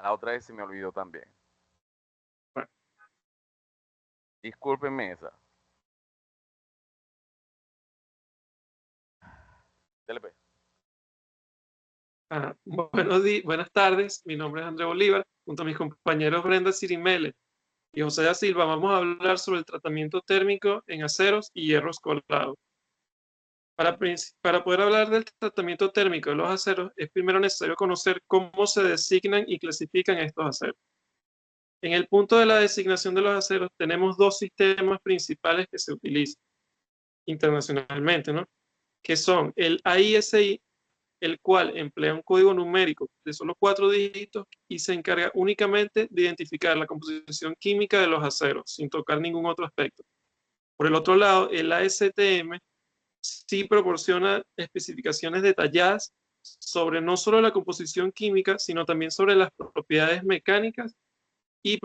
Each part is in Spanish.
la otra vez se me olvidó también. Bueno. Discúlpenme esa. Dale, Buenas tardes, mi nombre es André Bolívar, junto a mis compañeros Brenda Sirimele y José da Silva vamos a hablar sobre el tratamiento térmico en aceros y hierros colados. Para poder hablar del tratamiento térmico de los aceros, es primero necesario conocer cómo se designan y clasifican estos aceros. En el punto de la designación de los aceros tenemos dos sistemas principales que se utilizan internacionalmente, ¿no? Que son el AISI, el cual emplea un código numérico de solo 4 dígitos y se encarga únicamente de identificar la composición química de los aceros, sin tocar ningún otro aspecto. Por el otro lado, el ASTM sí proporciona especificaciones detalladas sobre no solo la composición química, sino también sobre las propiedades mecánicas y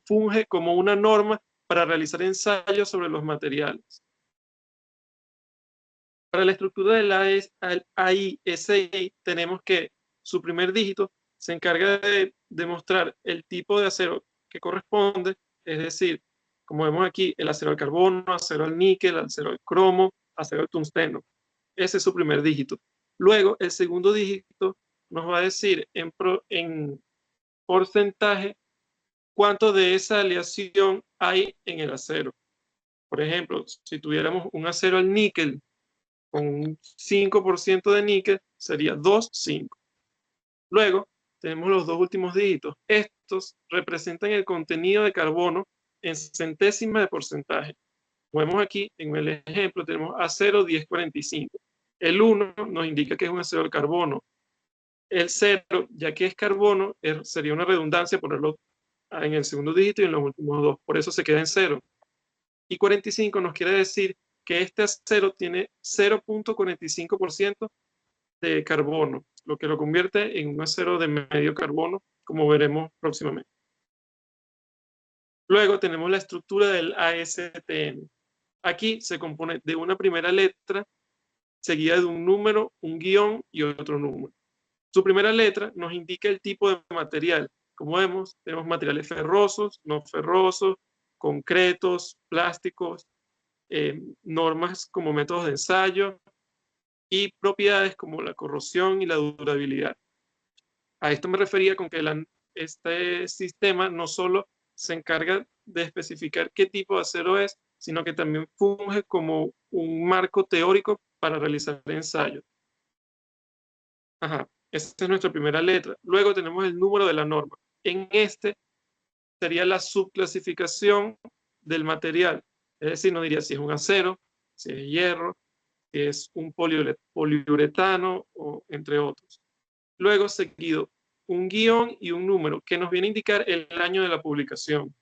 funge como una norma para realizar ensayos sobre los materiales. Para la estructura del AISI tenemos que su primer dígito se encarga de demostrar el tipo de acero que corresponde, es decir, como vemos aquí, el acero al carbono, acero al níquel, acero al cromo, acero al tungsteno. Ese es su primer dígito. Luego, el segundo dígito nos va a decir en porcentaje cuánto de esa aleación hay en el acero. Por ejemplo, si tuviéramos un acero al níquel con un 5% de níquel, sería 2,5. Luego, tenemos los dos últimos dígitos. Estos representan el contenido de carbono en centésimas de porcentaje. Como vemos aquí, en el ejemplo, tenemos acero 1045. El 1 nos indica que es un acero al carbono. El 0, ya que es carbono, sería una redundancia ponerlo en el segundo dígito y en los últimos dos. Por eso se queda en 0. Y 45 nos quiere decir que este acero tiene 0,45% de carbono, lo que lo convierte en un acero de medio carbono, como veremos próximamente. Luego tenemos la estructura del ASTM. Aquí se compone de una primera letra seguida de un número, un guión y otro número. Su primera letra nos indica el tipo de material. Como vemos, tenemos materiales ferrosos, no ferrosos, concretos, plásticos, normas como métodos de ensayo y propiedades como la corrosión y la durabilidad. A esto me refería con que este sistema no solo se encarga de especificar qué tipo de acero es, sino que también funge como un marco teórico para realizar ensayos. Ajá, esta es nuestra primera letra. Luego tenemos el número de la norma. En este sería la subclasificación del material. Es decir, no diría si es un acero, si es hierro, si es un poliuretano, o entre otros. Luego, seguido, un guión y un número que nos viene a indicar el año de la publicación.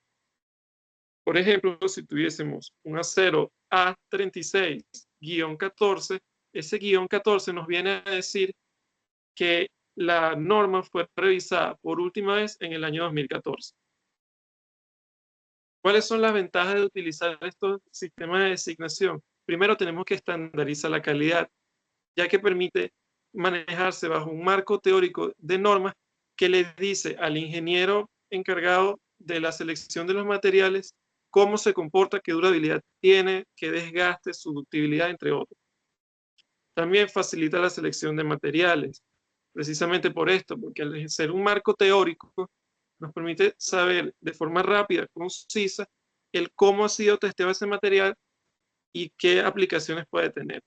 Por ejemplo, si tuviésemos un acero A36-14, ese guión 14 nos viene a decir que la norma fue revisada por última vez en el año 2014. ¿Cuáles son las ventajas de utilizar estos sistemas de designación? Primero, tenemos que estandarizar la calidad, ya que permite manejarse bajo un marco teórico de normas que le dice al ingeniero encargado de la selección de los materiales cómo se comporta, qué durabilidad tiene, qué desgaste, su ductibilidad, entre otros. También facilita la selección de materiales, precisamente por esto, porque al ser un marco teórico nos permite saber de forma rápida, concisa, el cómo ha sido testeado ese material y qué aplicaciones puede tener.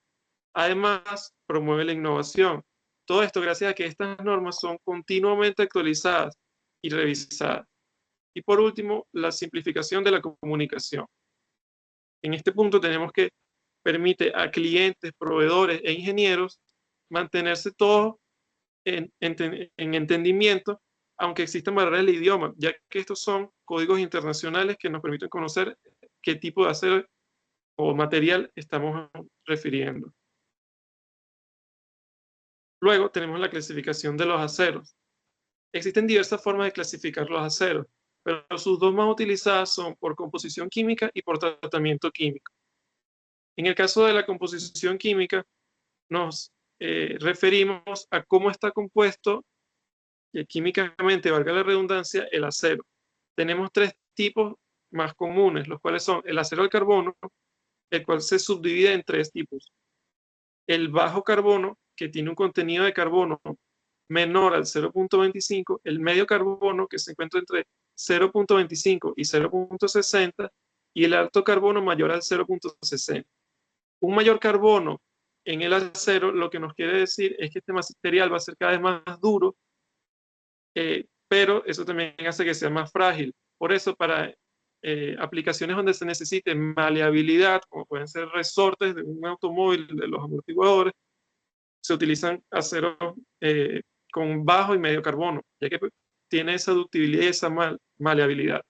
Además, promueve la innovación. Todo esto gracias a que estas normas son continuamente actualizadas y revisadas. Y por último, la simplificación de la comunicación. En este punto tenemos que permite a clientes, proveedores e ingenieros mantenerse todos en entendimiento, aunque existan barreras del idioma, ya que estos son códigos internacionales que nos permiten conocer qué tipo de acero o material estamos refiriendo. Luego tenemos la clasificación de los aceros. Existen diversas formas de clasificar los aceros, pero sus dos más utilizadas son por composición química y por tratamiento químico. En el caso de la composición química, nos referimos a cómo está compuesto que químicamente, valga la redundancia, el acero. Tenemos tres tipos más comunes, los cuales son el acero al carbono, el cual se subdivide en tres tipos. El bajo carbono, que tiene un contenido de carbono menor al 0.25, el medio carbono, que se encuentra entre 0.25 y 0.60, y el alto carbono mayor al 0.60. Un mayor carbono en el acero lo que nos quiere decir es que este material va a ser cada vez más duro, pero eso también hace que sea más frágil. Por eso, para aplicaciones donde se necesite maleabilidad, como pueden ser resortes de un automóvil, de los amortiguadores, se utilizan aceros con bajo y medio carbono, ya que tiene esa ductibilidad y esa maleabilidad.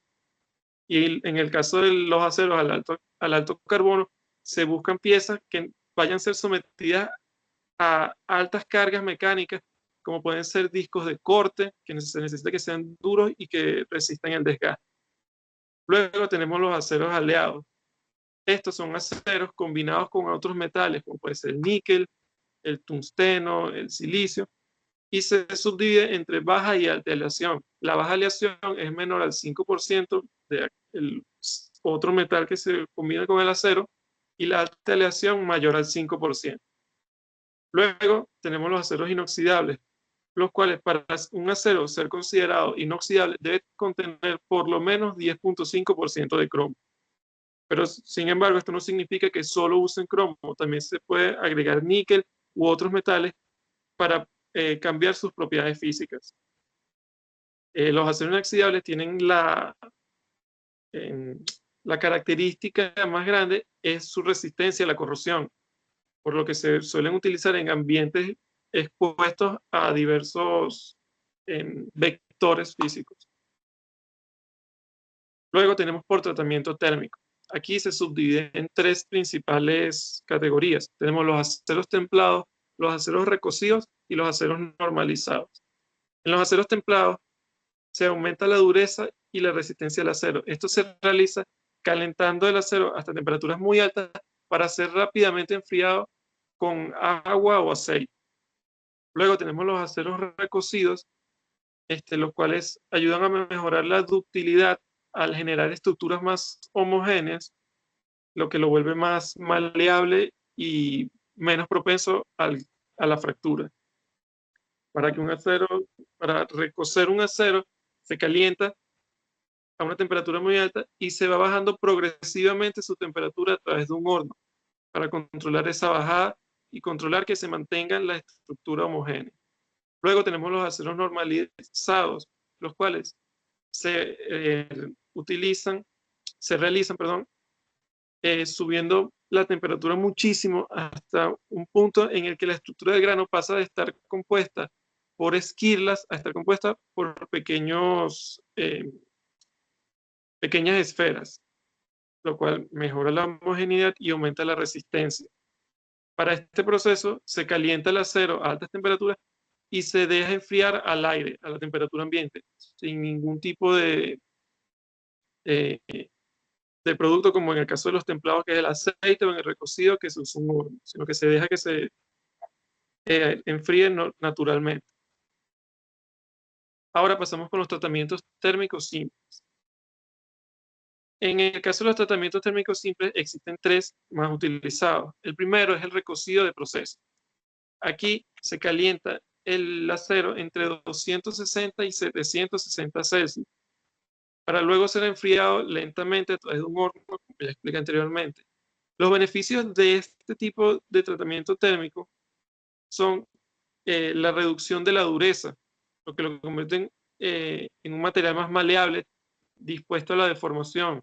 Y en el caso de los aceros al alto carbono, se buscan piezas que vayan a ser sometidas a altas cargas mecánicas, como pueden ser discos de corte, que se necesita que sean duros y que resistan el desgaste. Luego tenemos los aceros aleados. Estos son aceros combinados con otros metales, como puede ser el níquel, el tungsteno, el silicio, y se subdivide entre baja y alta aleación. La baja aleación es menor al 5% del otro metal que se combina con el acero, y la alta aleación mayor al 5%. Luego tenemos los aceros inoxidables, los cuales para un acero ser considerado inoxidable debe contener por lo menos 10.5% de cromo. Pero sin embargo, esto no significa que solo usen cromo, también se puede agregar níquel u otros metales para cambiar sus propiedades físicas. Los aceros inoxidables tienen la característica más grande es su resistencia a la corrosión, por lo que se suelen utilizar en ambientes expuestos a diversos vectores físicos. Luego tenemos por tratamiento térmico. Aquí se subdivide en tres principales categorías. Tenemos los aceros templados, los aceros recocidos y los aceros normalizados. En los aceros templados se aumenta la dureza y la resistencia al acero. Esto se realiza calentando el acero hasta temperaturas muy altas para ser rápidamente enfriado con agua o aceite. Luego tenemos los aceros recocidos, los cuales ayudan a mejorar la ductilidad al generar estructuras más homogéneas, lo que lo vuelve más maleable y menos propenso a la fractura. Para recocer un acero, se calienta a una temperatura muy alta y se va bajando progresivamente su temperatura a través de un horno para controlar esa bajada y controlar que se mantenga la estructura homogénea. Luego tenemos los aceros normalizados, los cuales se realizan, subiendo la temperatura muchísimo hasta un punto en el que la estructura del grano pasa de estar compuesta por esquirlas a estar compuesta por pequeñas esferas, lo cual mejora la homogeneidad y aumenta la resistencia. Para este proceso se calienta el acero a altas temperaturas y se deja enfriar al aire, a la temperatura ambiente, sin ningún tipo de producto, como en el caso de los templados, que es el aceite, o en el recocido, que se usa un horno, sino que se deja que se enfríe naturalmente. Ahora pasamos con los tratamientos térmicos simples. En el caso de los tratamientos térmicos simples existen tres más utilizados. El primero es el recocido de proceso. Aquí se calienta el acero entre 260 y 760 Celsius para luego ser enfriado lentamente a través de un horno, como ya expliqué anteriormente. Los beneficios de este tipo de tratamiento térmico son la reducción de la dureza, lo que lo convierte en un material más maleable, dispuesto a la deformación.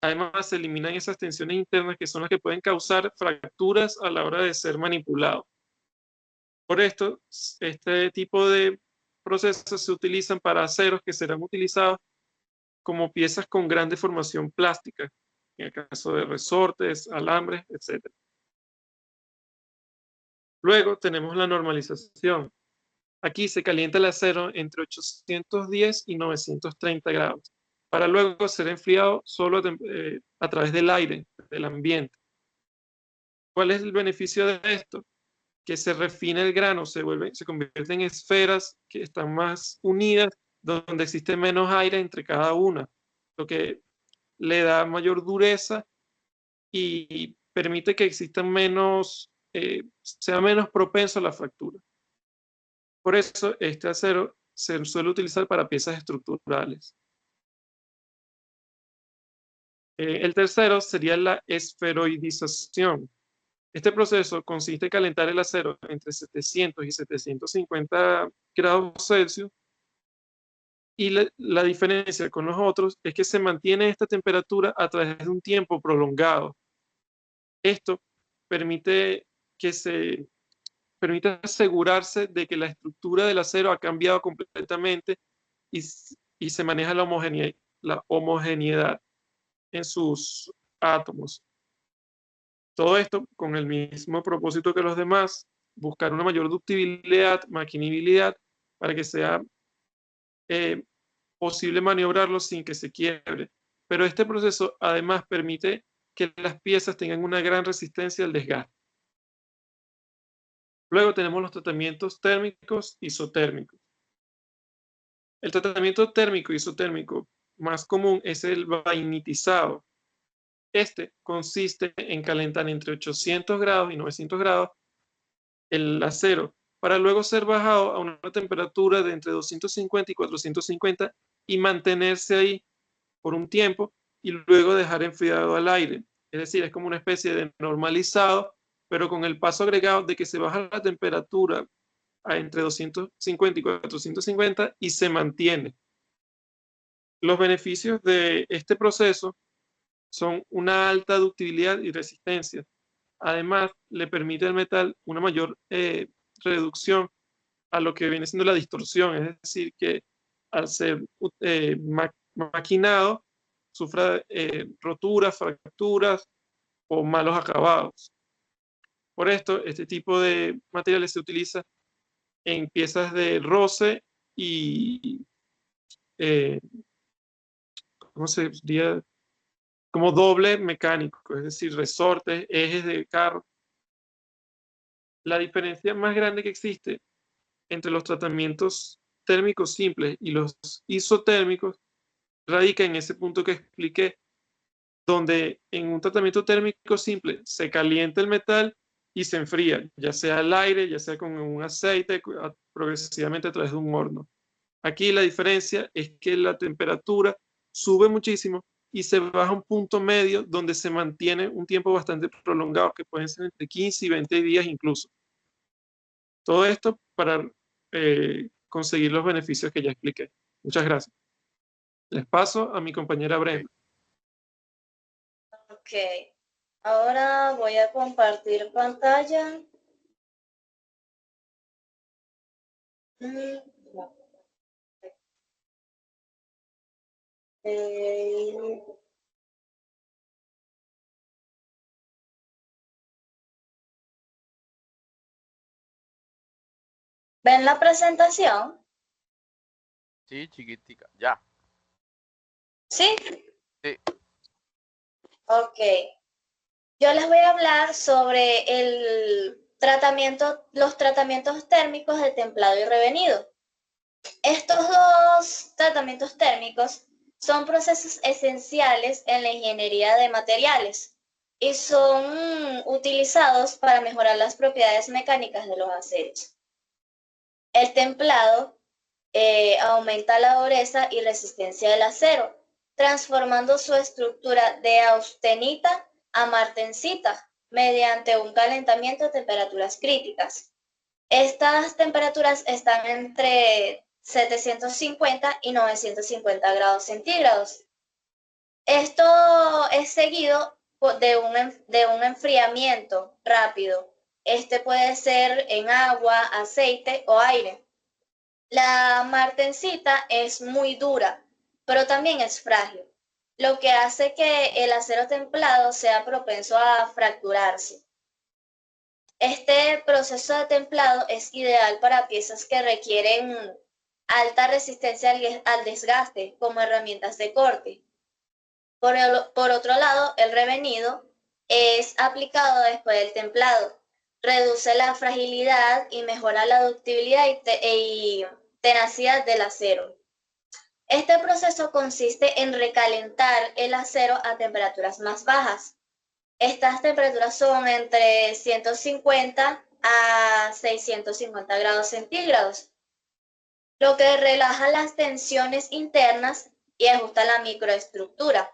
Además, se eliminan esas tensiones internas que son las que pueden causar fracturas a la hora de ser manipulado. Por esto, este tipo de procesos se utilizan para aceros que serán utilizados como piezas con gran deformación plástica, en el caso de resortes, alambres, etc. Luego tenemos la normalización. Aquí se calienta el acero entre 810 y 930 grados, para luego ser enfriado solo a través del aire, del ambiente. ¿Cuál es el beneficio de esto? que se refina el grano, se convierte en esferas que están más unidas, donde existe menos aire entre cada una, lo que le da mayor dureza y permite que existan menos, sea menos propenso a la fractura. Por eso este acero se suele utilizar para piezas estructurales. El tercero sería la esferoidización. Este proceso consiste en calentar el acero entre 700 y 750 grados Celsius, y la diferencia con los otros es que se mantiene esta temperatura a través de un tiempo prolongado. Esto permite asegurarse de que la estructura del acero ha cambiado completamente y se maneja la homogeneidad en sus átomos. Todo esto con el mismo propósito que los demás, buscar una mayor ductibilidad, maquinibilidad, para que sea posible maniobrarlo sin que se quiebre. Pero este proceso además permite que las piezas tengan una gran resistencia al desgaste. Luego tenemos los tratamientos térmicos isotérmicos. El tratamiento térmico isotérmico más común es el vainitizado. Este consiste en calentar entre 800 grados y 900 grados el acero para luego ser bajado a una temperatura de entre 250 y 450 y mantenerse ahí por un tiempo y luego dejar enfriado al aire. Es decir, es como una especie de normalizado, pero con el paso agregado de que se baja la temperatura a entre 250 y 450 y se mantiene. Los beneficios de este proceso son una alta ductibilidad y resistencia. Además, le permite al metal una mayor reducción a lo que viene siendo la distorsión, es decir, que al ser maquinado sufra roturas, fracturas o malos acabados. Por esto, este tipo de materiales se utiliza en piezas de roce y, ¿cómo se diría? Como doble mecánico, es decir, resortes, ejes de carro. La diferencia más grande que existe entre los tratamientos térmicos simples y los isotérmicos radica en ese punto que expliqué, donde en un tratamiento térmico simple se calienta el metal y se enfría, ya sea al aire, ya sea con un aceite, progresivamente a través de un horno. Aquí la diferencia es que la temperatura sube muchísimo y se baja a un punto medio donde se mantiene un tiempo bastante prolongado, que pueden ser entre 15 y 20 días incluso. Todo esto para conseguir los beneficios que ya expliqué. Muchas gracias. Les paso a mi compañera Brenda. Ok, ahora voy a compartir pantalla. ¿Ven la presentación? Sí, chiquitica. Ya. ¿Sí? Sí. Ok. Yo les voy a hablar sobre los tratamientos térmicos de templado y revenido. Estos dos tratamientos térmicos son procesos esenciales en la ingeniería de materiales y son utilizados para mejorar las propiedades mecánicas de los aceros. El templado aumenta la dureza y resistencia del acero, transformando su estructura de austenita a martensita mediante un calentamiento a temperaturas críticas. Estas temperaturas están entre 750 y 950 grados centígrados. Esto es seguido de un enfriamiento rápido. Este puede ser en agua, aceite o aire. La martensita es muy dura, pero también es frágil, lo que hace que el acero templado sea propenso a fracturarse. Este proceso de templado es ideal para piezas que requieren alta resistencia al desgaste, como herramientas de corte. Por otro lado, el revenido es aplicado después del templado, reduce la fragilidad y mejora la ductibilidad y tenacidad del acero. Este proceso consiste en recalentar el acero a temperaturas más bajas. Estas temperaturas son entre 150 a 650 grados centígrados, lo que relaja las tensiones internas y ajusta la microestructura.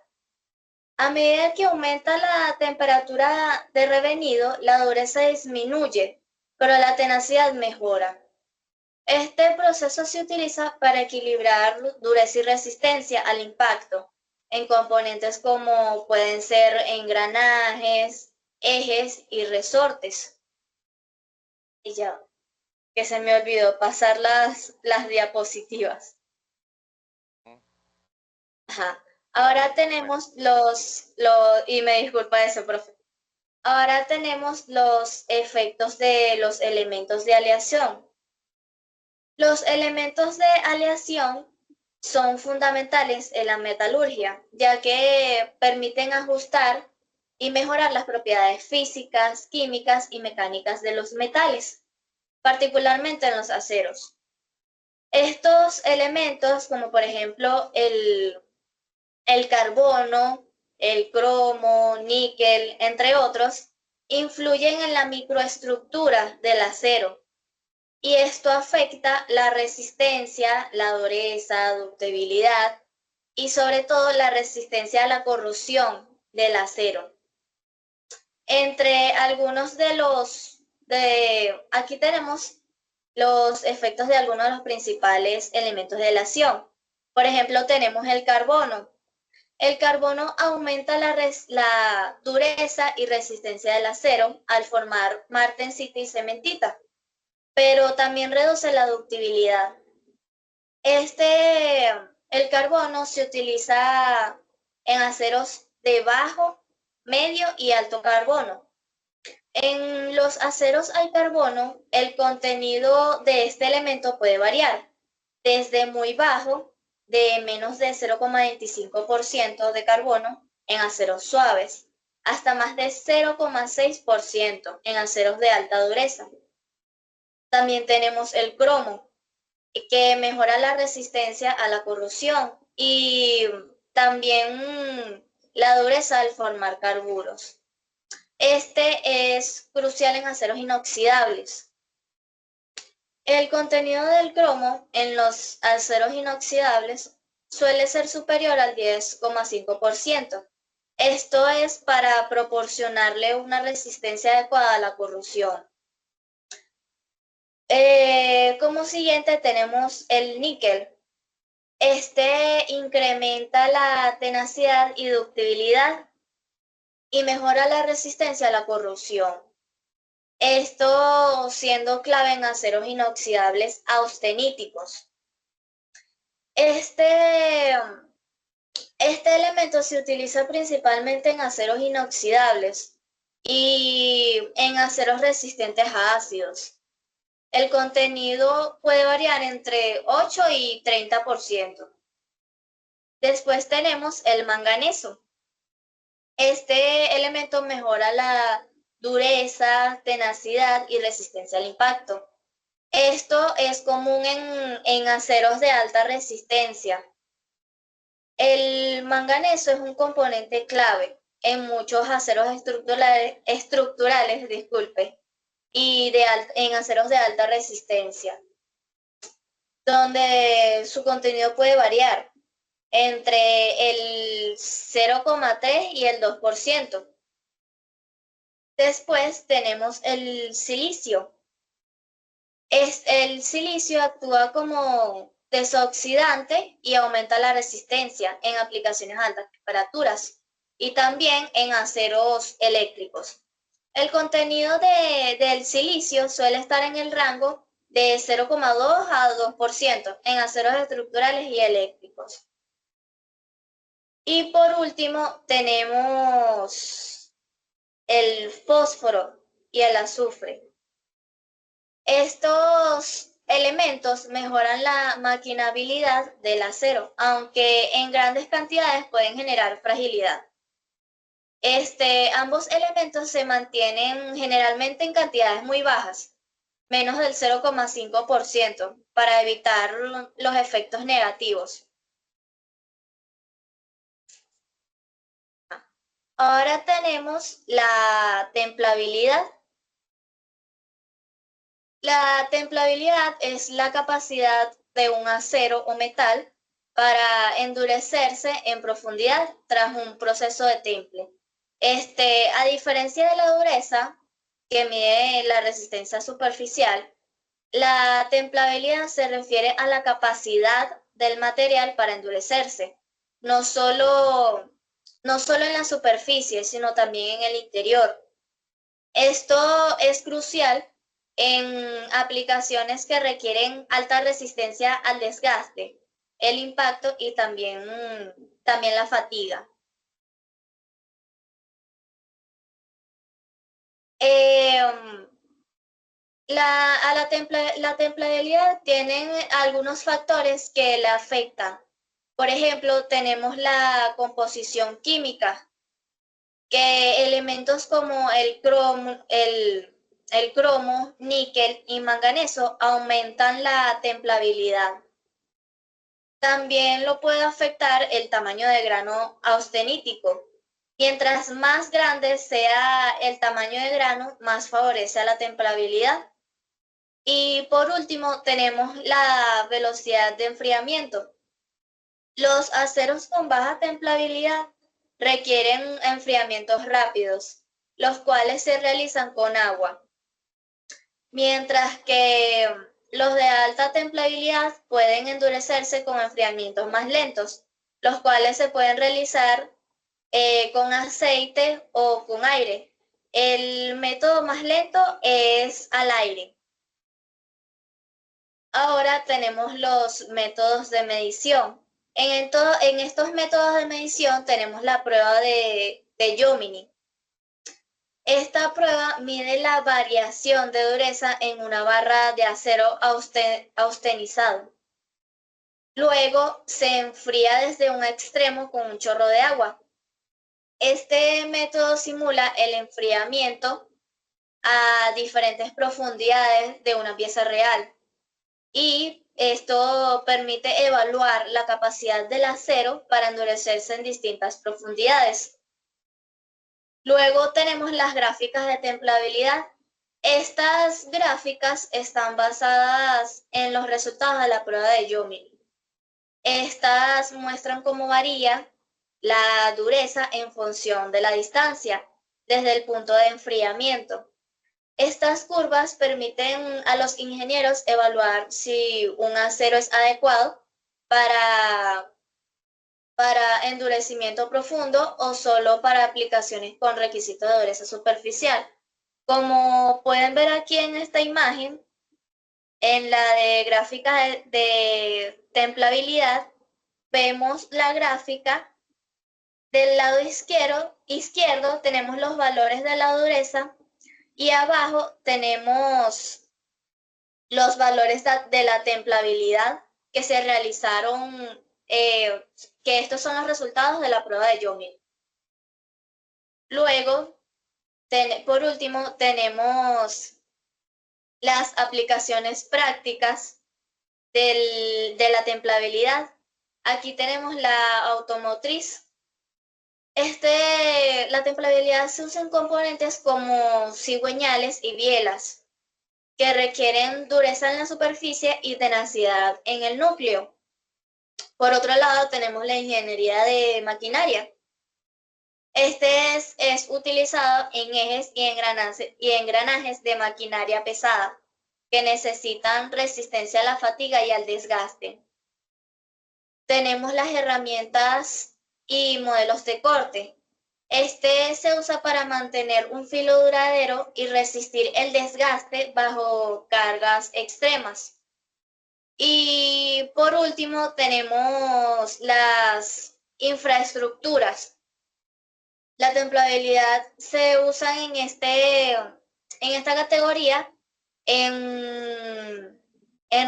A medida que aumenta la temperatura de revenido, la dureza disminuye, pero la tenacidad mejora. Este proceso se utiliza para equilibrar dureza y resistencia al impacto en componentes como pueden ser engranajes, ejes y resortes. Y ya, que se me olvidó pasar las diapositivas. Ajá. Ahora tenemos y me disculpa eso, profe. Ahora tenemos los efectos de los elementos de aleación. Los elementos de aleación son fundamentales en la metalurgia, ya que permiten ajustar y mejorar las propiedades físicas, químicas y mecánicas de los metales, particularmente en los aceros. Estos elementos, como por ejemplo el carbono, el cromo, níquel, entre otros, influyen en la microestructura del acero y esto afecta la resistencia, la dureza, ductibilidad y sobre todo la resistencia a la corrosión del acero. Entre algunos aquí tenemos los efectos de algunos de los principales elementos de aleación. Por ejemplo, tenemos el carbono. El carbono aumenta la dureza y resistencia del acero al formar martensita y cementita, pero también reduce la ductibilidad. El carbono se utiliza en aceros de bajo, medio y alto carbono. En los aceros al carbono, el contenido de este elemento puede variar, desde muy bajo, de menos de 0,25% de carbono en aceros suaves, hasta más de 0,6% en aceros de alta dureza. También tenemos el cromo, que mejora la resistencia a la corrosión y también la dureza al formar carburos. Este es crucial en aceros inoxidables. El contenido del cromo en los aceros inoxidables suele ser superior al 10,5%. Esto es para proporcionarle una resistencia adecuada a la corrosión. Como siguiente tenemos el níquel. Este incrementa la tenacidad y ductibilidad y mejora la resistencia a la corrosión. Esto siendo clave en aceros inoxidables austeníticos. Este elemento se utiliza principalmente en aceros inoxidables y en aceros resistentes a ácidos. El contenido puede variar entre 8 y 30%. Después tenemos el manganeso. Este elemento mejora la dureza, tenacidad y resistencia al impacto. Esto es común en aceros de alta resistencia. El manganeso es un componente clave en muchos aceros estructurales, y en aceros de alta resistencia, donde su contenido puede variar entre el 0,3 y el 2%. Después tenemos el silicio. El silicio actúa como desoxidante y aumenta la resistencia en aplicaciones a altas temperaturas y también en aceros eléctricos. El contenido del silicio suele estar en el rango de 0,2 a 2% en aceros estructurales y eléctricos. Y por último tenemos el fósforo y el azufre. Estos elementos mejoran la maquinabilidad del acero, aunque en grandes cantidades pueden generar fragilidad. Ambos elementos se mantienen generalmente en cantidades muy bajas, menos del 0,5%, para evitar los efectos negativos. Ahora tenemos la templabilidad. La templabilidad es la capacidad de un acero o metal para endurecerse en profundidad tras un proceso de temple. A diferencia de la dureza, que mide la resistencia superficial, la templabilidad se refiere a la capacidad del material para endurecerse, no solo en la superficie, sino también en el interior. Esto es crucial en aplicaciones que requieren alta resistencia al desgaste, el impacto y también la fatiga. La templabilidad tiene algunos factores que la afectan. Por ejemplo, tenemos la composición química, que elementos como el cromo, níquel y manganeso aumentan la templabilidad. También lo puede afectar el tamaño de grano austenítico. Mientras más grande sea el tamaño de grano, más favorece a la templabilidad. Y por último, tenemos la velocidad de enfriamiento. Los aceros con baja templabilidad requieren enfriamientos rápidos, los cuales se realizan con agua, mientras que los de alta templabilidad pueden endurecerse con enfriamientos más lentos, los cuales se pueden realizar con aceite o con aire. El método más lento es al aire. Ahora tenemos los métodos de medición. En estos métodos de medición tenemos la prueba de Jominy. Esta prueba mide la variación de dureza en una barra de acero austenizado. Luego se enfría desde un extremo con un chorro de agua. Este método simula el enfriamiento a diferentes profundidades de una pieza real. Y esto permite evaluar la capacidad del acero para endurecerse en distintas profundidades. Luego tenemos las gráficas de templabilidad. Estas gráficas están basadas en los resultados de la prueba de Jominy. Estas muestran cómo varía la dureza en función de la distancia desde el punto de enfriamiento. Estas curvas permiten a los ingenieros evaluar si un acero es adecuado para endurecimiento profundo o solo para aplicaciones con requisito de dureza superficial. Como pueden ver aquí en esta imagen, en la de gráfica de templabilidad, vemos la gráfica. Del lado izquierdo tenemos los valores de la dureza y abajo tenemos los valores de la templabilidad que se realizaron, que estos son los resultados de la prueba de Jominy. Luego, por último, tenemos las aplicaciones prácticas de la templabilidad. Aquí tenemos la automotriz. La templabilidad se usa en componentes como cigüeñales y bielas, que requieren dureza en la superficie y tenacidad en el núcleo. Por otro lado, tenemos la ingeniería de maquinaria. Es utilizado en ejes y engranajes de maquinaria pesada, que necesitan resistencia a la fatiga y al desgaste. Tenemos las herramientas y modelos de corte. Se usa para mantener un filo duradero y resistir el desgaste bajo cargas extremas. Y por último tenemos las infraestructuras. La templabilidad se usa en esta categoría en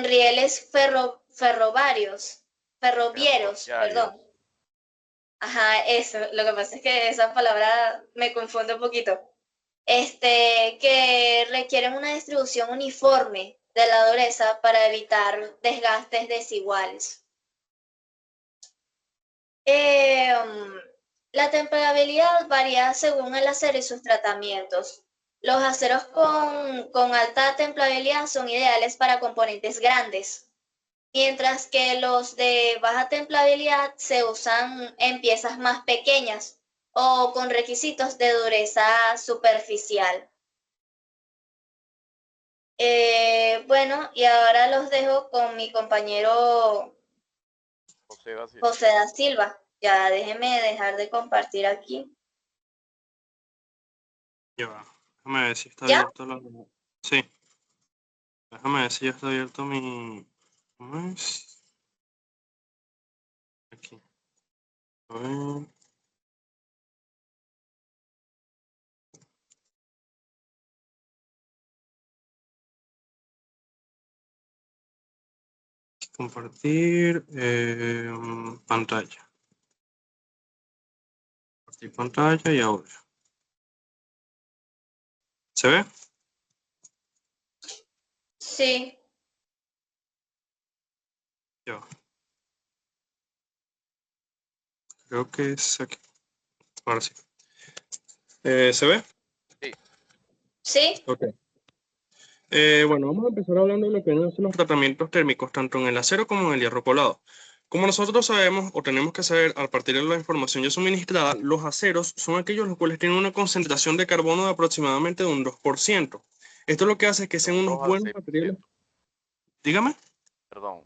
rieles ferroviarios, perdón. Ajá, eso. Lo que pasa es que esa palabra me confunde un poquito. Que requieren una distribución uniforme de la dureza para evitar desgastes desiguales. La temperabilidad varía según el acero y sus tratamientos. Los aceros con alta templabilidad son ideales para componentes grandes, mientras que los de baja templabilidad se usan en piezas más pequeñas o con requisitos de dureza superficial. Bueno, y ahora los dejo con mi compañero José da Silva. Ya déjeme dejar de compartir aquí. Ya va. Déjame ver si está ¿Ya? abierto la... Sí. Déjame ver si ya está abierto mi... ¿Cómo es? Aquí. A ver. Compartir pantalla. Compartir pantalla y audio. ¿Se ve? Sí. Ya va. Creo que es aquí. Ahora sí. ¿Se ve? Sí. ¿Sí? Ok. Bueno, vamos a empezar hablando de lo que vienen a ser los tratamientos térmicos, tanto en el acero como en el hierro colado. Como nosotros sabemos o tenemos que saber a partir de la información ya suministrada, los aceros son aquellos los cuales tienen una concentración de carbono de aproximadamente un 2%. Esto lo que hace es que sean Del unos 2 al buenos 6%. materiales. Dígame. Perdón,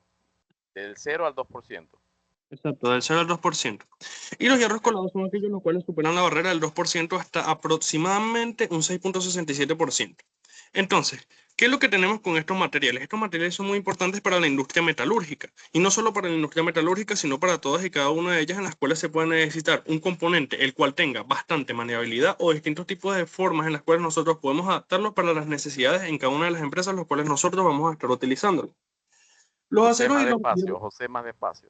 del 0 al 2%. Exacto, del 0 al 2%. Y los hierros colados son aquellos los cuales superan la barrera del 2% hasta aproximadamente un 6.67%. Entonces, ¿qué es lo que tenemos con estos materiales? Estos materiales son muy importantes para la industria metalúrgica, y no solo para la industria metalúrgica, sino para todas y cada una de ellas, en las cuales se puede necesitar un componente el cual tenga bastante maniabilidad o distintos tipos de formas en las cuales nosotros podemos adaptarlos para las necesidades en cada una de las empresas, los cuales nosotros vamos a estar utilizando. Los José, aceros más y los despacio, José, más despacio.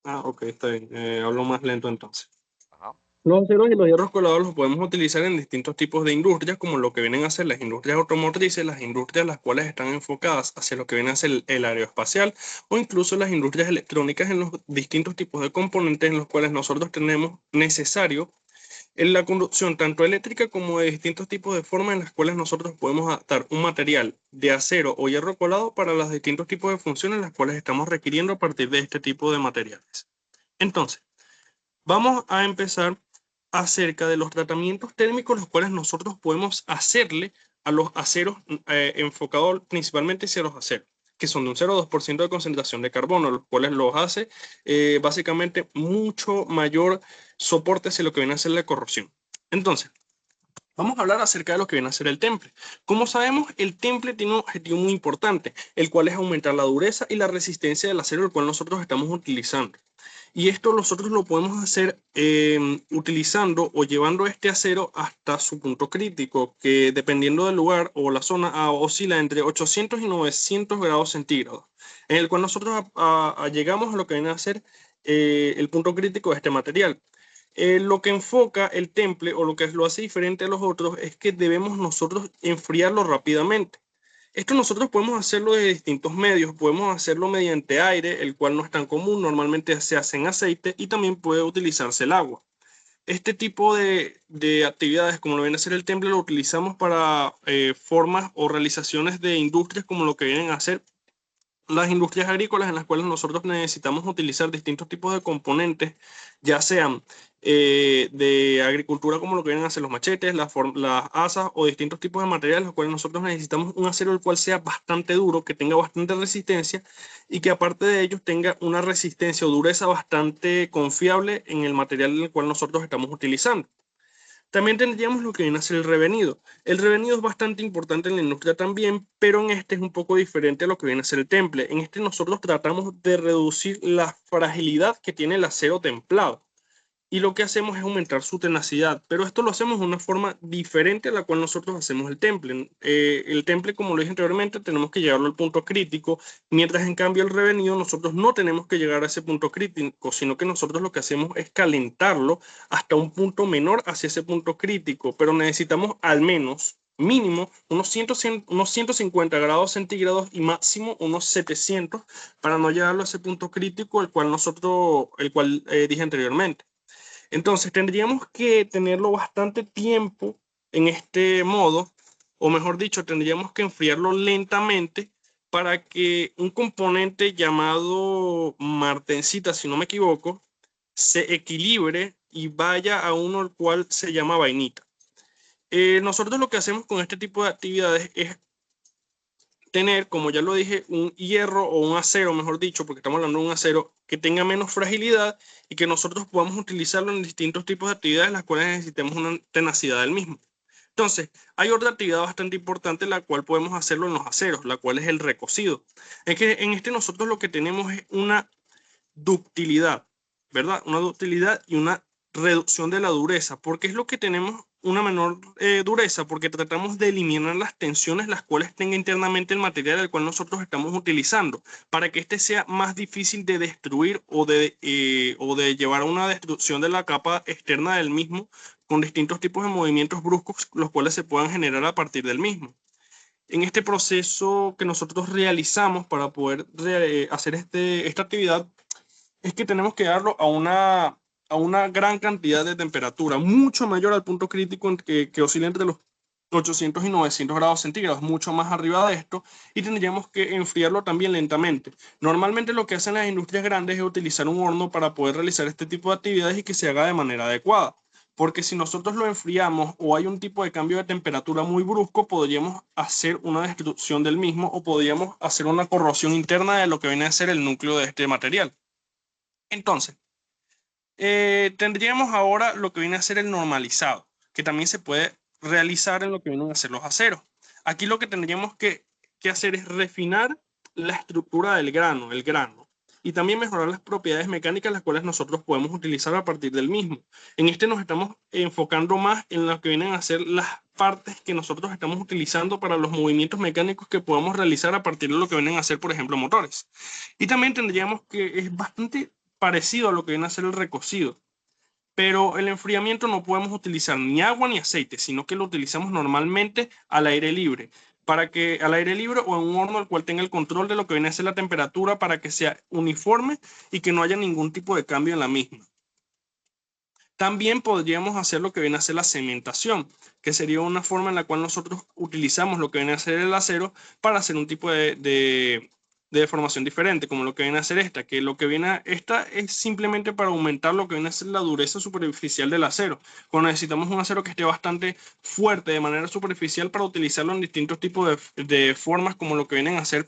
ok, está bien. Hablo más lento entonces. Ajá. Los aceros y los hierros colados los podemos utilizar en distintos tipos de industrias, como lo que vienen a ser las industrias automotrices, las industrias las cuales están enfocadas hacia lo que viene a ser el aeroespacial, o incluso las industrias electrónicas, en los distintos tipos de componentes en los cuales nosotros tenemos necesario en la conducción tanto eléctrica como de distintos tipos de formas en las cuales nosotros podemos adaptar un material de acero o hierro colado para los distintos tipos de funciones en las cuales estamos requiriendo a partir de este tipo de materiales. Entonces, vamos a empezar acerca de los tratamientos térmicos los cuales nosotros podemos hacerle a los aceros, enfocados principalmente hacia los aceros, que son de un 0,2% de concentración de carbono, los cuales los hace básicamente mucho mayor soporte hacia lo que viene a ser la corrosión. Entonces, vamos a hablar acerca de lo que viene a ser el temple. Como sabemos, el temple tiene un objetivo muy importante, el cual es aumentar la dureza y la resistencia del acero, el cual nosotros estamos utilizando. Y esto nosotros lo podemos hacer utilizando o llevando este acero hasta su punto crítico, que dependiendo del lugar o la zona oscila entre 800 y 900 grados centígrados, en el cual nosotros llegamos a lo que viene a ser el punto crítico de este material. Lo que enfoca el temple o lo que lo hace diferente a los otros es que debemos nosotros enfriarlo rápidamente. Esto nosotros podemos hacerlo de distintos medios. Podemos hacerlo mediante aire, el cual no es tan común. Normalmente se hace en aceite, y también puede utilizarse el agua. Este tipo de actividades, como lo viene a ser el temple, lo utilizamos para formas o realizaciones de industrias, como lo que vienen a ser las industrias agrícolas, en las cuales nosotros necesitamos utilizar distintos tipos de componentes, ya sean de agricultura, como lo que vienen a ser los machetes, las asas o distintos tipos de materiales, los cuales nosotros necesitamos un acero el cual sea bastante duro, que tenga bastante resistencia, y que aparte de ello tenga una resistencia o dureza bastante confiable en el material en el cual nosotros estamos utilizando. También tendríamos lo que viene a ser el revenido. El revenido es bastante importante en la industria también, pero en este es un poco diferente a lo que viene a ser el temple. En este nosotros tratamos de reducir la fragilidad que tiene el acero templado. y lo que hacemos es aumentar su tenacidad, pero esto lo hacemos de una forma diferente a la cual nosotros hacemos el temple. El temple, como lo dije anteriormente, tenemos que llevarlo al punto crítico, mientras en cambio el revenido nosotros no tenemos que llegar a ese punto crítico, sino que nosotros lo que hacemos es calentarlo hasta un punto menor hacia ese punto crítico, pero necesitamos al menos, mínimo, unos 150 grados centígrados y máximo unos 700 para no llevarlo a ese punto crítico, el cual dije anteriormente. Entonces tendríamos que tenerlo bastante tiempo en este modo, o mejor dicho, tendríamos que enfriarlo lentamente para que un componente llamado martensita, si no me equivoco, se equilibre y vaya a uno el cual se llama vainita. Nosotros lo que hacemos con este tipo de actividades es tener, como ya lo dije, un hierro o un acero, mejor dicho, porque estamos hablando de un acero que tenga menos fragilidad y que nosotros podamos utilizarlo en distintos tipos de actividades, las cuales necesitemos una tenacidad del mismo. Entonces, hay otra actividad bastante importante, la cual podemos hacerlo en los aceros, la cual es el recocido. Es que en este nosotros lo que tenemos es una ductilidad, ¿verdad? Una ductilidad y una reducción de la dureza, porque es lo que tenemos una menor dureza, porque tratamos de eliminar las tensiones las cuales tenga internamente el material al cual nosotros estamos utilizando, para que este sea más difícil de destruir o de llevar a una destrucción de la capa externa del mismo, con distintos tipos de movimientos bruscos, los cuales se puedan generar a partir del mismo. En este proceso que nosotros realizamos para poder hacer esta actividad, es que tenemos que darlo a una gran cantidad de temperatura, mucho mayor al punto crítico que oscila entre los 800 y 900 grados centígrados, mucho más arriba de esto, y tendríamos que enfriarlo también lentamente. Normalmente lo que hacen las industrias grandes es utilizar un horno para poder realizar este tipo de actividades y que se haga de manera adecuada, porque si nosotros lo enfriamos o hay un tipo de cambio de temperatura muy brusco, podríamos hacer una destrucción del mismo o podríamos hacer una corrosión interna de lo que viene a ser el núcleo de este material. Entonces, tendríamos ahora lo que viene a ser el normalizado, que también se puede realizar en lo que vienen a ser los aceros. Aquí lo que tendríamos que hacer es refinar la estructura del grano, el grano, y también mejorar las propiedades mecánicas las cuales nosotros podemos utilizar a partir del mismo. En este nos estamos enfocando más en lo que vienen a ser las partes que nosotros estamos utilizando para los movimientos mecánicos que podamos realizar a partir de lo que vienen a ser, por ejemplo, motores. Y también tendríamos que es bastante parecido a lo que viene a ser el recocido, pero el enfriamiento no podemos utilizar ni agua ni aceite, sino que lo utilizamos normalmente al aire libre, al aire libre o en un horno el cual tenga el control de lo que viene a ser la temperatura para que sea uniforme y que no haya ningún tipo de cambio en la misma. También podríamos hacer lo que viene a ser la cementación, que sería una forma en la cual nosotros utilizamos lo que viene a ser el acero para hacer un tipo de deformación diferente, como lo que viene a ser esta, que lo que esta es simplemente para aumentar lo que viene a ser la dureza superficial del acero. Cuando necesitamos un acero que esté bastante fuerte de manera superficial para utilizarlo en distintos tipos de formas, como lo que vienen a ser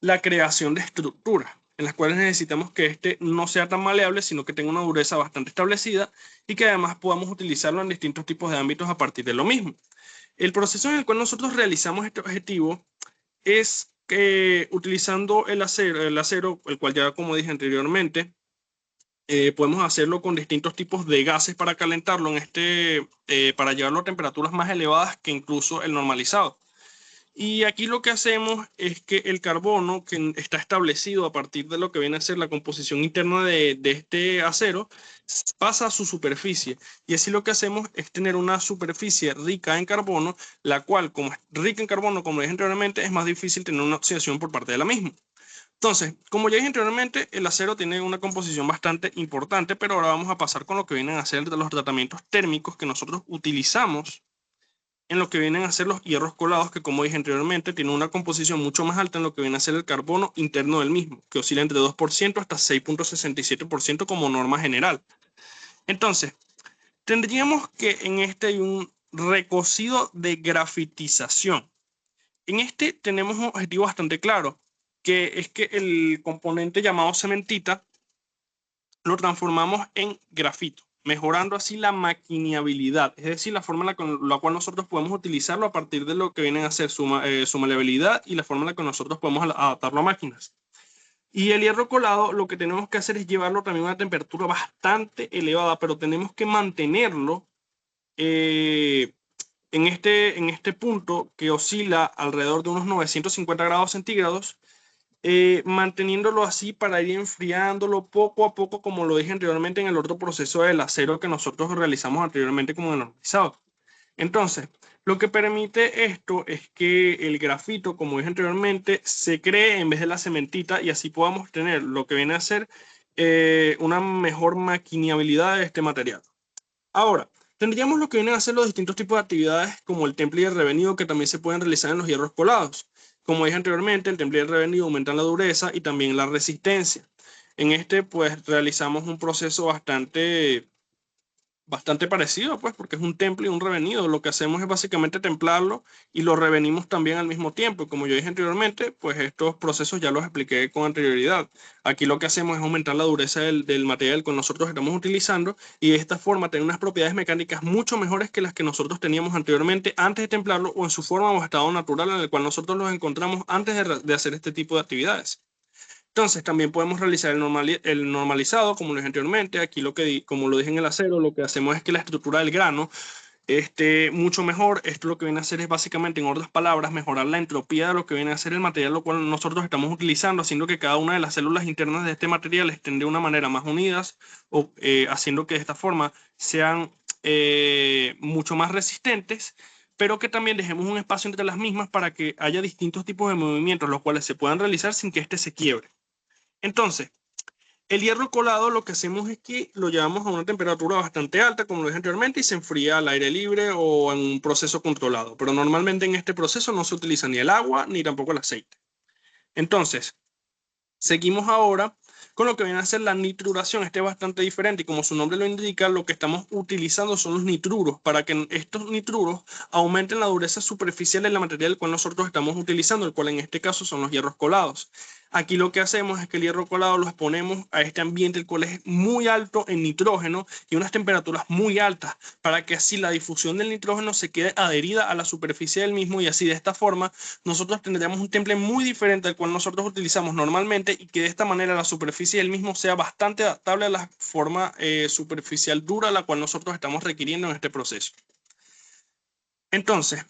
la creación de estructuras, en las cuales necesitamos que este no sea tan maleable, sino que tenga una dureza bastante establecida y que además podamos utilizarlo en distintos tipos de ámbitos a partir de lo mismo. El proceso en el cual nosotros realizamos este objetivo es que utilizando el acero, el cual ya como dije anteriormente, podemos hacerlo con distintos tipos de gases para calentarlo para llevarlo a temperaturas más elevadas que incluso el normalizado. Y aquí lo que hacemos es que el carbono que está establecido a partir de lo que viene a ser la composición interna de este acero pasa a su superficie. Y así lo que hacemos es tener una superficie rica en carbono, la cual, como es rica en carbono, como dije anteriormente, es más difícil tener una oxidación por parte de la misma. Entonces, como ya dije anteriormente, el acero tiene una composición bastante importante, pero ahora vamos a pasar con lo que vienen a ser los tratamientos térmicos que nosotros utilizamos en lo que vienen a ser los hierros colados, que como dije anteriormente, tienen una composición mucho más alta en lo que viene a ser el carbono interno del mismo, que oscila entre 2% hasta 6.67% como norma general. Entonces, tendríamos que en este hay un recocido de grafitización. En este tenemos un objetivo bastante claro, que es que el componente llamado cementita lo transformamos en grafito, mejorando así la maquineabilidad, es decir, la forma en la cual nosotros podemos utilizarlo a partir de lo que vienen a ser su maleabilidad y la forma en la que nosotros podemos adaptarlo a máquinas. Y el hierro colado lo que tenemos que hacer es llevarlo también a una temperatura bastante elevada, pero tenemos que mantenerlo en este punto que oscila alrededor de unos 950 grados centígrados, manteniéndolo así para ir enfriándolo poco a poco, como lo dije anteriormente en el otro proceso del acero que nosotros realizamos anteriormente como el normalizado. Entonces, lo que permite esto es que el grafito, como dije anteriormente, se cree en vez de la cementita y así podamos tener lo que viene a ser una mejor maquineabilidad de este material. Ahora, tendríamos lo que vienen a ser los distintos tipos de actividades como el temple y el revenido que también se pueden realizar en los hierros colados. Como dije anteriormente, el temple y el revenido aumentan la dureza y también la resistencia. En este, pues, realizamos un proceso bastante parecido, pues, porque es un temple y un revenido. Lo que hacemos es básicamente templarlo y lo revenimos también al mismo tiempo. Como yo dije anteriormente, pues estos procesos ya los expliqué con anterioridad. Aquí lo que hacemos es aumentar la dureza del material que nosotros estamos utilizando y de esta forma tener unas propiedades mecánicas mucho mejores que las que nosotros teníamos anteriormente antes de templarlo o en su forma o estado natural en el cual nosotros los encontramos antes de hacer este tipo de actividades. Entonces, también podemos realizar el normalizado, como lo dije anteriormente. Aquí, como lo dije en el acero, lo que hacemos es que la estructura del grano esté mucho mejor. Esto lo que viene a hacer es básicamente, en otras palabras, mejorar la entropía de lo que viene a ser el material, lo cual nosotros estamos utilizando, haciendo que cada una de las células internas de este material estén de una manera más unidas, o haciendo que de esta forma sean mucho más resistentes, pero que también dejemos un espacio entre las mismas para que haya distintos tipos de movimientos, los cuales se puedan realizar sin que éste se quiebre. Entonces, el hierro colado lo que hacemos es que lo llevamos a una temperatura bastante alta, como lo dije anteriormente, y se enfría al aire libre o en un proceso controlado. Pero normalmente en este proceso no se utiliza ni el agua ni tampoco el aceite. Entonces, seguimos ahora con lo que viene a ser la nitruración. Este es bastante diferente y como su nombre lo indica, lo que estamos utilizando son los nitruros para que estos nitruros aumenten la dureza superficial del material el cual nosotros estamos utilizando, el cual en este caso son los hierros colados. Aquí lo que hacemos es que el hierro colado lo exponemos a este ambiente, el cual es muy alto en nitrógeno y unas temperaturas muy altas, para que así la difusión del nitrógeno se quede adherida a la superficie del mismo y así de esta forma nosotros tendríamos un temple muy diferente al cual nosotros utilizamos normalmente y que de esta manera la superficie del mismo sea bastante adaptable a la forma superficial dura a la cual nosotros estamos requiriendo en este proceso. Entonces,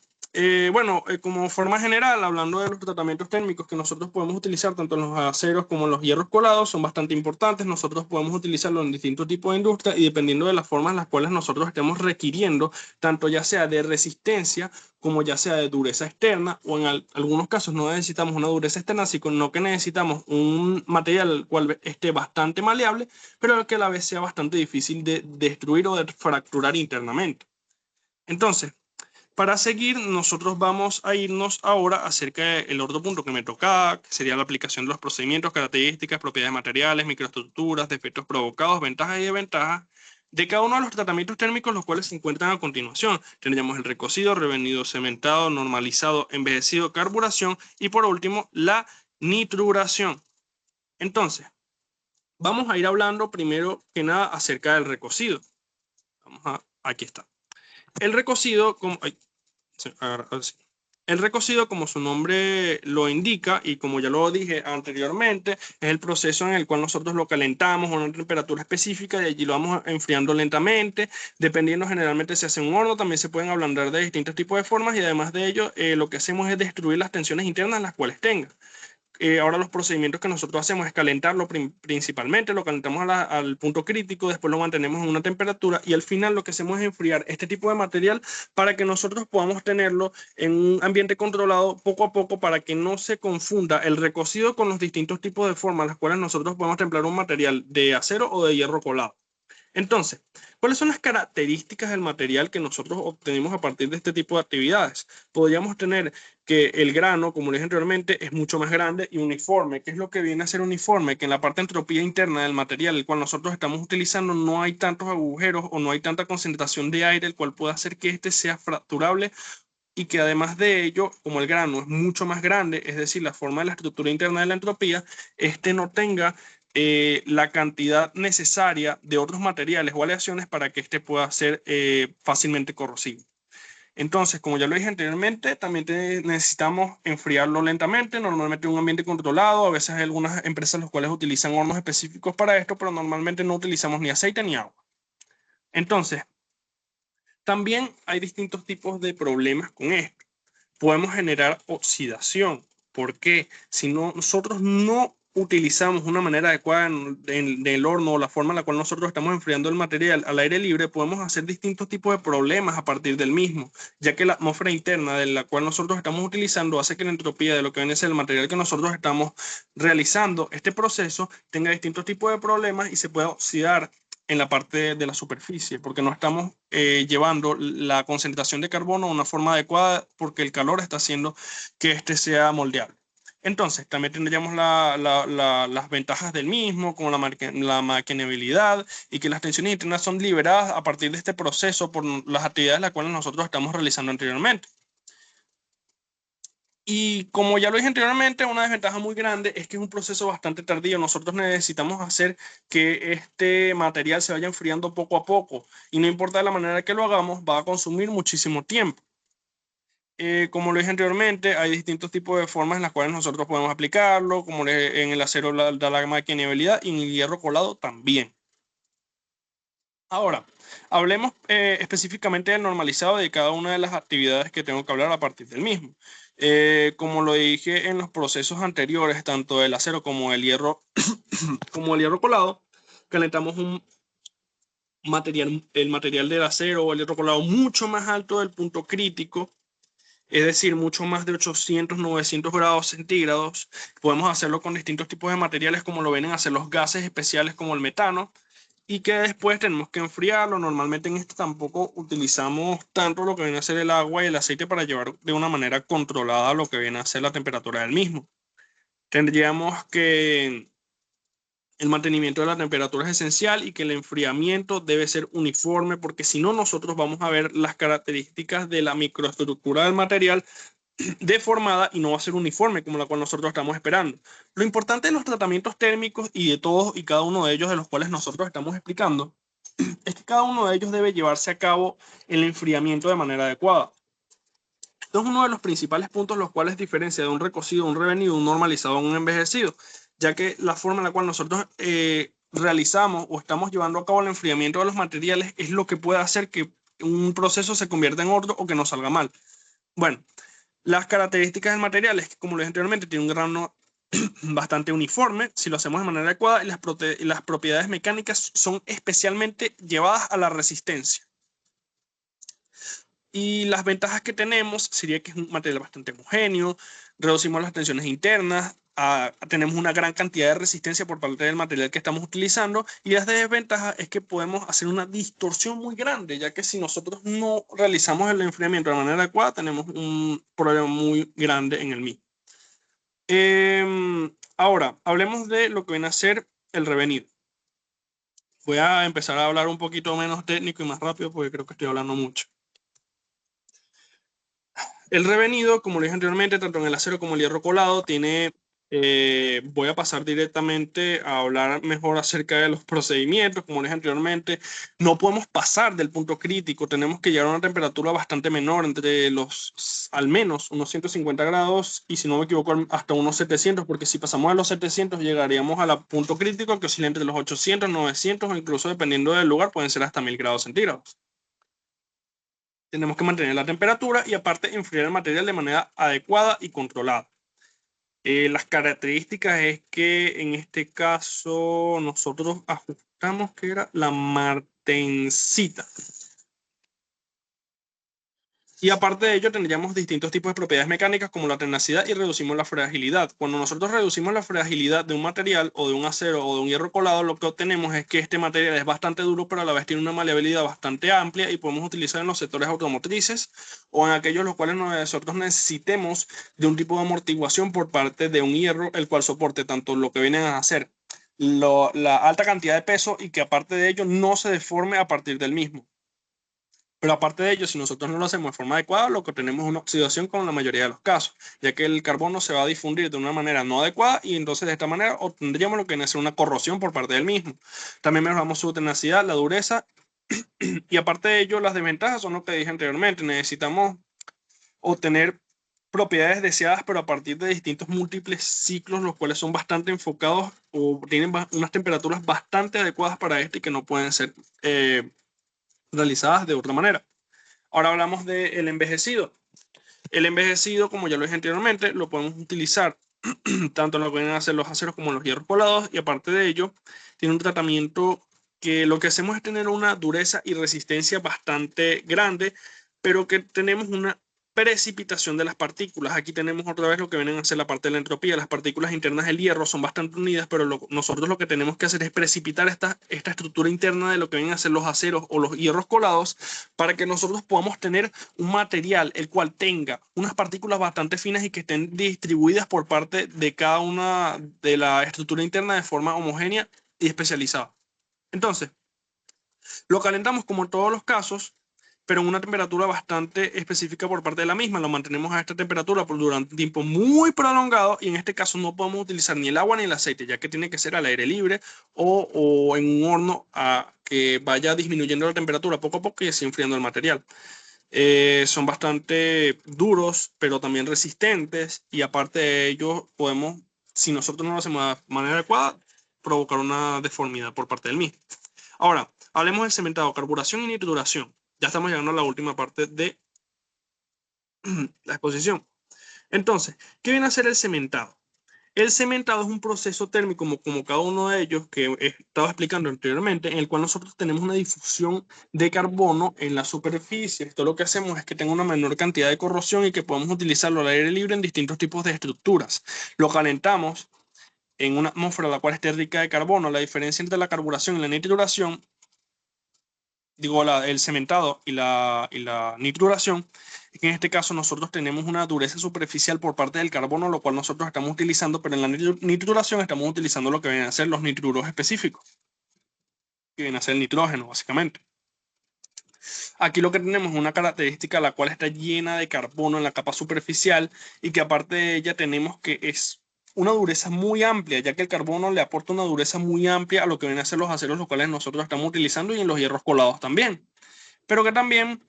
como forma general, hablando de los tratamientos térmicos que nosotros podemos utilizar tanto en los aceros como en los hierros colados, son bastante importantes. Nosotros podemos utilizarlo en distintos tipos de industria y dependiendo de las formas en las cuales nosotros estemos requiriendo, tanto ya sea de resistencia como ya sea de dureza externa, o en algunos casos no necesitamos una dureza externa, sino que necesitamos un material el cual esté bastante maleable, pero que a la vez sea bastante difícil de destruir o de fracturar internamente. Entonces, para seguir, nosotros vamos a irnos ahora acerca del otro punto que me tocaba, que sería la aplicación de los procedimientos, características, propiedades materiales, microestructuras, defectos provocados, ventajas y desventajas de cada uno de los tratamientos térmicos, los cuales se encuentran a continuación. Tendríamos el recocido, revenido, cementado, normalizado, envejecido, carburación y por último la nitruración. Entonces, vamos a ir hablando primero que nada acerca del recocido. Aquí está. El recocido, como su nombre lo indica y como ya lo dije anteriormente, es el proceso en el cual nosotros lo calentamos a una temperatura específica y allí lo vamos enfriando lentamente. Dependiendo, generalmente se hace en un horno, también se pueden ablandar de distintos tipos de formas y además de ello, lo que hacemos es destruir las tensiones internas las cuales tenga. Ahora los procedimientos que nosotros hacemos es calentarlo principalmente, lo calentamos al punto crítico, después lo mantenemos en una temperatura y al final lo que hacemos es enfriar este tipo de material para que nosotros podamos tenerlo en un ambiente controlado poco a poco para que no se confunda el recocido con los distintos tipos de formas las cuales nosotros podemos templar un material de acero o de hierro colado. Entonces, ¿cuáles son las características del material que nosotros obtenemos a partir de este tipo de actividades? Podríamos tener que el grano, como dije anteriormente, es mucho más grande y uniforme. ¿Qué es lo que viene a ser uniforme? Que en la parte de entropía interna del material, el cual nosotros estamos utilizando, no hay tantos agujeros o no hay tanta concentración de aire, el cual puede hacer que este sea fracturable y que además de ello, como el grano es mucho más grande, es decir, la forma de la estructura interna de la entropía, este no tenga la cantidad necesaria de otros materiales o aleaciones para que este pueda ser fácilmente corrosivo. Entonces, como ya lo dije anteriormente, también necesitamos enfriarlo lentamente, normalmente en un ambiente controlado. A veces hay algunas empresas las cuales utilizan hornos específicos para esto, pero normalmente no utilizamos ni aceite ni agua. Entonces, también hay distintos tipos de problemas con esto. Podemos generar oxidación, porque si nosotros no utilizamos una manera adecuada del horno o la forma en la cual nosotros estamos enfriando el material al aire libre, podemos hacer distintos tipos de problemas a partir del mismo, ya que la atmósfera interna de la cual nosotros estamos utilizando hace que la entropía de lo que viene a ser el material que nosotros estamos realizando este proceso tenga distintos tipos de problemas y se pueda oxidar en la parte de la superficie, porque no estamos llevando la concentración de carbono de una forma adecuada, porque el calor está haciendo que este sea moldeable. Entonces, también tendríamos las ventajas del mismo, como la maquinabilidad y que las tensiones internas son liberadas a partir de este proceso por las actividades las cuales nosotros estamos realizando anteriormente. Y como ya lo dije anteriormente, una desventaja muy grande es que es un proceso bastante tardío. Nosotros necesitamos hacer que este material se vaya enfriando poco a poco y no importa la manera que lo hagamos, va a consumir muchísimo tiempo. Como lo dije anteriormente, hay distintos tipos de formas en las cuales nosotros podemos aplicarlo, como en el acero da la maquinabilidad y en el hierro colado también. Ahora, hablemos específicamente del normalizado de cada una de las actividades que tengo que hablar a partir del mismo. Como lo dije en los procesos anteriores, tanto el acero como el hierro, como el hierro colado, calentamos el material del acero o el hierro colado mucho más alto del punto crítico, es decir, mucho más de 800, 900 grados centígrados. Podemos hacerlo con distintos tipos de materiales como lo vienen a hacer los gases especiales como el metano, y que después tenemos que enfriarlo. Normalmente en este tampoco utilizamos tanto lo que viene a ser el agua y el aceite para llevar de una manera controlada lo que viene a ser la temperatura del mismo. Tendríamos que el mantenimiento de la temperatura es esencial y que el enfriamiento debe ser uniforme, porque si no nosotros vamos a ver las características de la microestructura del material deformada y no va a ser uniforme como la cual nosotros estamos esperando. Lo importante de los tratamientos térmicos y de todos y cada uno de ellos de los cuales nosotros estamos explicando es que cada uno de ellos debe llevarse a cabo el enfriamiento de manera adecuada. Esto es uno de los principales puntos los cuales diferencia de un recocido, un revenido, un normalizado, un envejecido, ya que la forma en la cual nosotros realizamos o estamos llevando a cabo el enfriamiento de los materiales es lo que puede hacer que un proceso se convierta en otro o que no salga mal. Bueno, las características del material es que, como lo dije anteriormente, tiene un grano bastante uniforme si lo hacemos de manera adecuada y las propiedades mecánicas son especialmente llevadas a la resistencia. Y las ventajas que tenemos sería que es un material bastante homogéneo, reducimos las tensiones internas, tenemos una gran cantidad de resistencia por parte del material que estamos utilizando, y las desventajas es que podemos hacer una distorsión muy grande, ya que si nosotros no realizamos el enfriamiento de manera adecuada, tenemos un problema muy grande en el mismo. Ahora, hablemos de lo que viene a ser el revenido. Voy a empezar a hablar un poquito menos técnico y más rápido porque creo que estoy hablando mucho. El revenido, como lo dije anteriormente, tanto en el acero como el hierro colado, tiene, voy a pasar directamente a hablar mejor acerca de los procedimientos. Como lo dije anteriormente, no podemos pasar del punto crítico, tenemos que llegar a una temperatura bastante menor, entre al menos unos 150 grados, y si no me equivoco, hasta unos 700, porque si pasamos a los 700 llegaríamos al punto crítico, que oscila entre los 800, 900, o incluso dependiendo del lugar, pueden ser hasta 1000 grados centígrados. Tenemos que mantener la temperatura y aparte enfriar el material de manera adecuada y controlada. Las características es que en este caso nosotros ajustamos que era la martensita. Y aparte de ello tendríamos distintos tipos de propiedades mecánicas como la tenacidad y reducimos la fragilidad. Cuando nosotros reducimos la fragilidad de un material o de un acero o de un hierro colado, lo que obtenemos es que este material es bastante duro, pero a la vez tiene una maleabilidad bastante amplia y podemos utilizar en los sectores automotrices o en aquellos los cuales nosotros necesitemos de un tipo de amortiguación por parte de un hierro, el cual soporte tanto lo que vienen a hacer la alta cantidad de peso y que aparte de ello no se deforme a partir del mismo. Pero aparte de ello, si nosotros no lo hacemos de forma adecuada, lo que tenemos es una oxidación con la mayoría de los casos, ya que el carbono se va a difundir de una manera no adecuada y entonces de esta manera obtendríamos lo que viene a ser una corrosión por parte del mismo. También mejoramos su tenacidad, la dureza Y aparte de ello, las desventajas son lo que dije anteriormente. Necesitamos obtener propiedades deseadas, pero a partir de distintos múltiples ciclos, los cuales son bastante enfocados o tienen unas temperaturas bastante adecuadas para esto y que no pueden ser realizadas de otra manera. Ahora hablamos del envejecido. El envejecido, como ya lo dije anteriormente, lo podemos utilizar tanto en lo que vienen a ser los aceros como los hierros colados, y aparte de ello, tiene un tratamiento que lo que hacemos es tener una dureza y resistencia bastante grande, pero que tenemos una precipitación de las partículas. Aquí tenemos otra vez lo que vienen a ser la parte de la entropía. Las partículas internas del hierro son bastante unidas, pero nosotros lo que tenemos que hacer es precipitar esta estructura interna de lo que vienen a ser los aceros o los hierros colados, para que nosotros podamos tener un material el cual tenga unas partículas bastante finas y que estén distribuidas por parte de cada una de la estructura interna de forma homogénea y especializada. Entonces, lo calentamos como en todos los casos, pero en una temperatura bastante específica por parte de la misma. Lo mantenemos a esta temperatura durante un tiempo muy prolongado, y en este caso no podemos utilizar ni el agua ni el aceite, ya que tiene que ser al aire libre o en un horno a que vaya disminuyendo la temperatura poco a poco y así enfriando el material. Son bastante duros, pero también resistentes, y aparte de ello podemos, si nosotros no lo hacemos de manera adecuada, provocar una deformidad por parte del mismo. Ahora, hablemos del cementado, carburación y nituración. Ya estamos llegando a la última parte de la exposición. Entonces, ¿qué viene a ser el cementado? El cementado es un proceso térmico, como cada uno de ellos que estaba explicando anteriormente, en el cual nosotros tenemos una difusión de carbono en la superficie. Esto lo que hacemos es que tenga una menor cantidad de corrosión y que podamos utilizarlo al aire libre en distintos tipos de estructuras. Lo calentamos en una atmósfera la cual esté rica de carbono. La diferencia entre la carburación y la nituración, el cementado y la nituración, es que en este caso nosotros tenemos una dureza superficial por parte del carbono, lo cual nosotros estamos utilizando, pero en la nituración estamos utilizando lo que vienen a ser los nitruros específicos, que viene a ser el nitrógeno, básicamente. Aquí lo que tenemos es una característica la cual está llena de carbono en la capa superficial, y que aparte de ella tenemos que es una dureza muy amplia, ya que el carbono le aporta una dureza muy amplia a lo que vienen a ser los aceros, los cuales nosotros estamos utilizando, y en los hierros colados también. Pero que también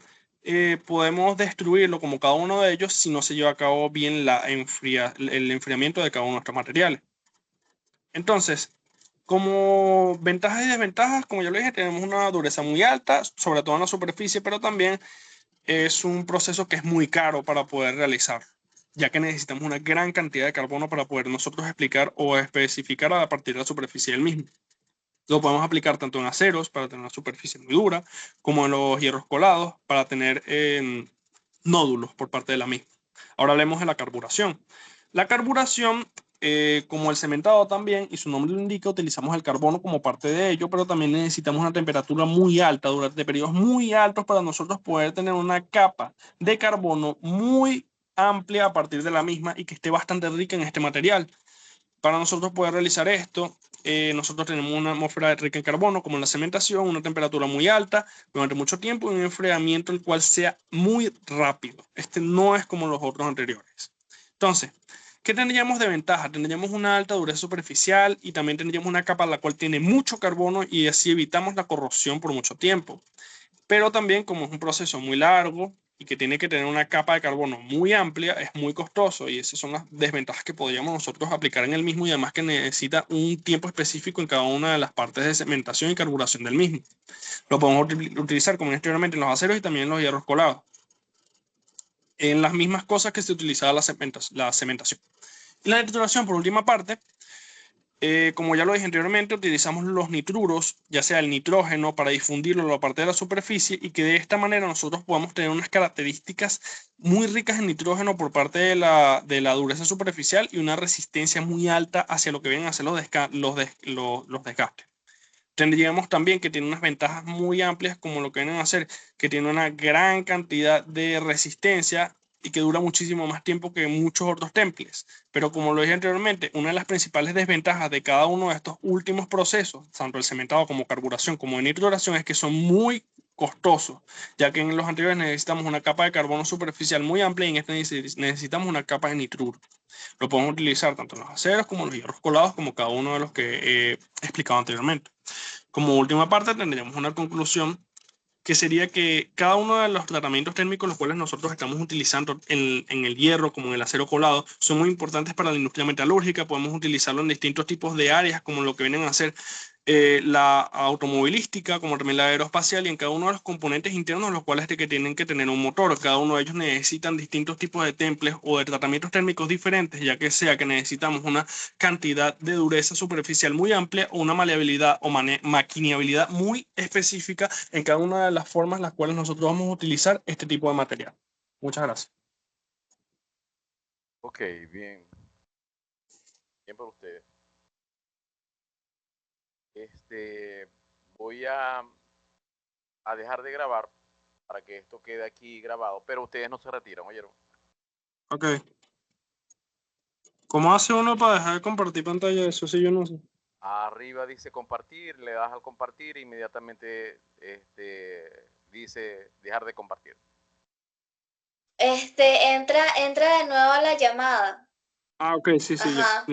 podemos destruirlo como cada uno de ellos si no se lleva a cabo bien el enfriamiento de cada uno de nuestros materiales. Entonces, como ventajas y desventajas, como ya lo dije, tenemos una dureza muy alta, sobre todo en la superficie, pero también es un proceso que es muy caro para poder realizar, ya que necesitamos una gran cantidad de carbono para poder nosotros explicar o especificar a partir de la superficie del mismo. Lo podemos aplicar tanto en aceros para tener una superficie muy dura, como en los hierros colados para tener nódulos por parte de la misma. Ahora hablemos de la carburación. La carburación, como el cementado también, y su nombre lo indica, utilizamos el carbono como parte de ello, pero también necesitamos una temperatura muy alta durante periodos muy altos para nosotros poder tener una capa de carbono muy amplia a partir de la misma y que esté bastante rica en este material. Para nosotros poder realizar esto, nosotros tenemos una atmósfera rica en carbono, como en la cementación, una temperatura muy alta durante mucho tiempo y un enfriamiento el cual sea muy rápido. Este no es como los otros anteriores. Entonces, ¿qué tendríamos de ventaja? Tendríamos una alta dureza superficial y también tendríamos una capa la cual tiene mucho carbono, y así evitamos la corrosión por mucho tiempo. Pero también, como es un proceso muy largo y que tiene que tener una capa de carbono muy amplia, es muy costoso, y esas son las desventajas que podríamos nosotros aplicar en el mismo, y además que necesita un tiempo específico en cada una de las partes de cementación y carburación del mismo. Lo podemos utilizar como anteriormente en los aceros y también en los hierros colados, en las mismas cosas que se utilizaba la cementación. Y la nituración, por última parte, como ya lo dije anteriormente, utilizamos los nitruros, ya sea el nitrógeno, para difundirlo en la parte de la superficie, y que de esta manera nosotros podamos tener unas características muy ricas en nitrógeno por parte de la dureza superficial y una resistencia muy alta hacia lo que vienen a ser los desgastes. Tendríamos también que tiene unas ventajas muy amplias, como lo que vienen a ser que tiene una gran cantidad de resistencia y que dura muchísimo más tiempo que muchos otros temples. Pero como lo dije anteriormente, una de las principales desventajas de cada uno de estos últimos procesos, tanto el cementado como carburación como de nituración, es que son muy costosos, ya que en los anteriores necesitamos una capa de carbono superficial muy amplia y en este necesitamos una capa de nitruro. Lo podemos utilizar tanto en los aceros como en los hierros colados, como cada uno de los que he explicado anteriormente. Como última parte, tendríamos una conclusión que sería que cada uno de los tratamientos térmicos los cuales nosotros estamos utilizando en el hierro, como en el acero colado, son muy importantes para la industria metalúrgica. Podemos utilizarlo en distintos tipos de áreas, como lo que vienen a ser la automovilística, como también la aeroespacial, y en cada uno de los componentes internos, los cuales que tienen que tener un motor. Cada uno de ellos necesitan distintos tipos de temples o de tratamientos térmicos diferentes, ya que sea que necesitamos una cantidad de dureza superficial muy amplia o una maleabilidad o maquineabilidad muy específica en cada una de las formas en las cuales nosotros vamos a utilizar este tipo de material. Muchas gracias. Ok, bien. Bien por ustedes. Voy a dejar de grabar para que esto quede aquí grabado, pero ustedes no se retiran, ¿oyeron? Ok. ¿Cómo hace uno para dejar de compartir pantalla? Eso sí, yo no sé. Arriba dice compartir, le das al compartir e inmediatamente dice dejar de compartir. Entra de nuevo a la llamada. Ah, ok, sí, sí, ya. Ajá.